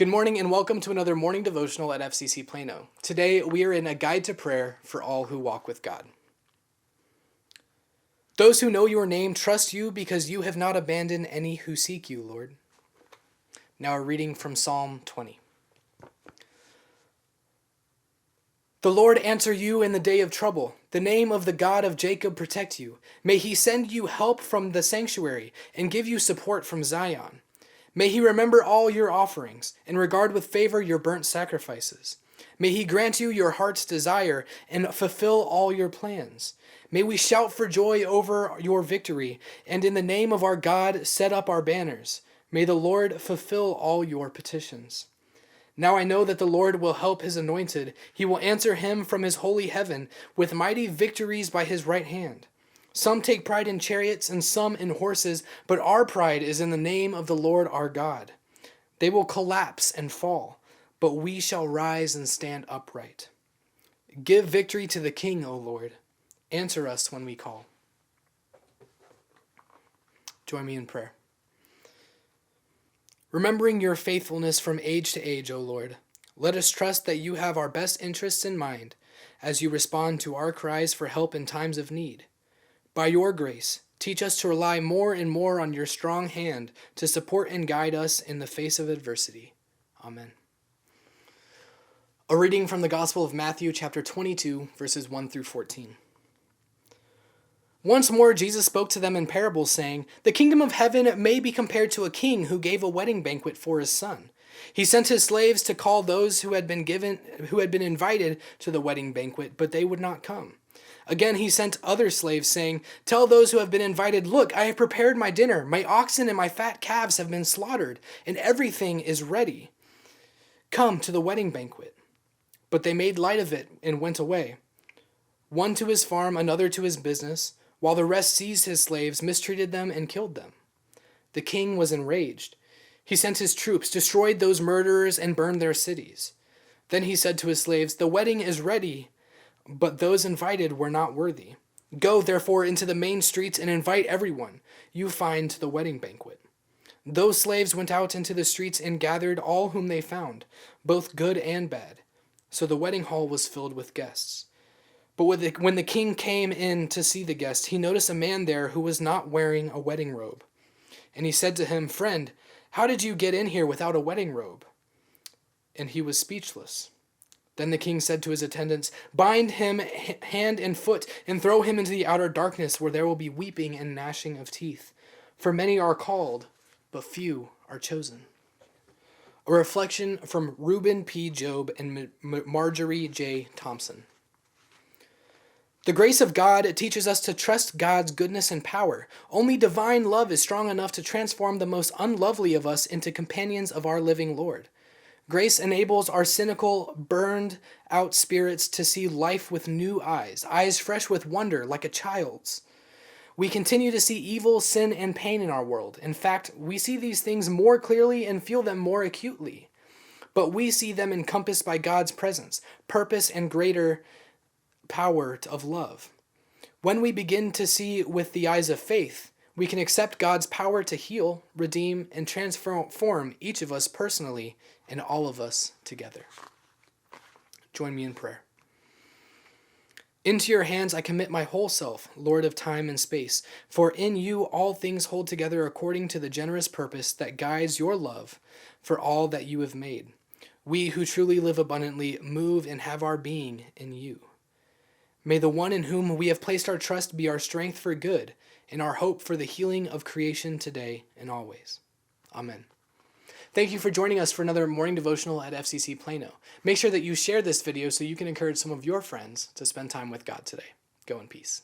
Good morning and welcome to another morning devotional at FCC Plano. Today we are in a guide to prayer for all who walk with God. Those who know your name trust you because you have not abandoned any who seek you, Lord. Now a reading from Psalm 20. The Lord answer you in the day of trouble. The name of the God of Jacob protect you. May he send you help from the sanctuary and give you support from Zion. May he remember all your offerings and regard with favor your burnt sacrifices. May he grant you your heart's desire and fulfill all your plans. May we shout for joy over your victory, and in the name of our God set up our banners. May the Lord fulfill all your petitions. Now I know that the Lord will help his anointed. He will answer him from his holy heaven with mighty victories by his right hand. Some take pride in chariots and some in horses, but our pride is in the name of the Lord our God. They will collapse and fall, but we shall rise and stand upright. Give victory to the King, O Lord. Answer us when we call. Join me in prayer. Remembering your faithfulness from age to age, O Lord, let us trust that you have our best interests in mind as you respond to our cries for help in times of need. By your grace, teach us to rely more and more on your strong hand to support and guide us in the face of adversity. Amen. A reading from the Gospel of Matthew, chapter 22, verses 1 through 14. Once more Jesus spoke to them in parables, saying, "The kingdom of heaven may be compared to a king who gave a wedding banquet for his son. He sent his slaves to call those who had been invited to the wedding banquet, but they would not come. Again, he sent other slaves, saying, 'Tell those who have been invited, look, I have prepared my dinner. My oxen and my fat calves have been slaughtered, and everything is ready. Come to the wedding banquet.' But they made light of it and went away, one to his farm, another to his business, while the rest seized his slaves, mistreated them, and killed them. The king was enraged. He sent his troops, destroyed those murderers, and burned their cities. Then he said to his slaves, 'The wedding is ready, but those invited were not worthy. Go, therefore, into the main streets and invite everyone you find to the wedding banquet.' Those slaves went out into the streets and gathered all whom they found, both good and bad. So the wedding hall was filled with guests. But when the king came in to see the guests, he noticed a man there who was not wearing a wedding robe. And he said to him, 'Friend, how did you get in here without a wedding robe?' And he was speechless. Then the king said to his attendants, 'Bind him hand and foot and throw him into the outer darkness where there will be weeping and gnashing of teeth. For many are called, but few are chosen.'" A reflection from Reuben P. Job and Marjorie J. Thompson. The grace of God teaches us to trust God's goodness and power. Only divine love is strong enough to transform the most unlovely of us into companions of our living Lord. Grace enables our cynical, burned-out spirits to see life with new eyes, eyes fresh with wonder like a child's. We continue to see evil, sin, and pain in our world. In fact, we see these things more clearly and feel them more acutely. But we see them encompassed by God's presence, purpose, and greater power of love. When we begin to see with the eyes of faith, we can accept God's power to heal, redeem, and transform each of us personally and all of us together. Join me in prayer. Into your hands I commit my whole self, Lord of time and space, for in you all things hold together according to the generous purpose that guides your love for all that you have made. We who truly live abundantly move and have our being in you. May the one in whom we have placed our trust be our strength for good and our hope for the healing of creation today and always. Amen. Thank you for joining us for another morning devotional at FCC Plano. Make sure that you share this video so you can encourage some of your friends to spend time with God today. Go in peace.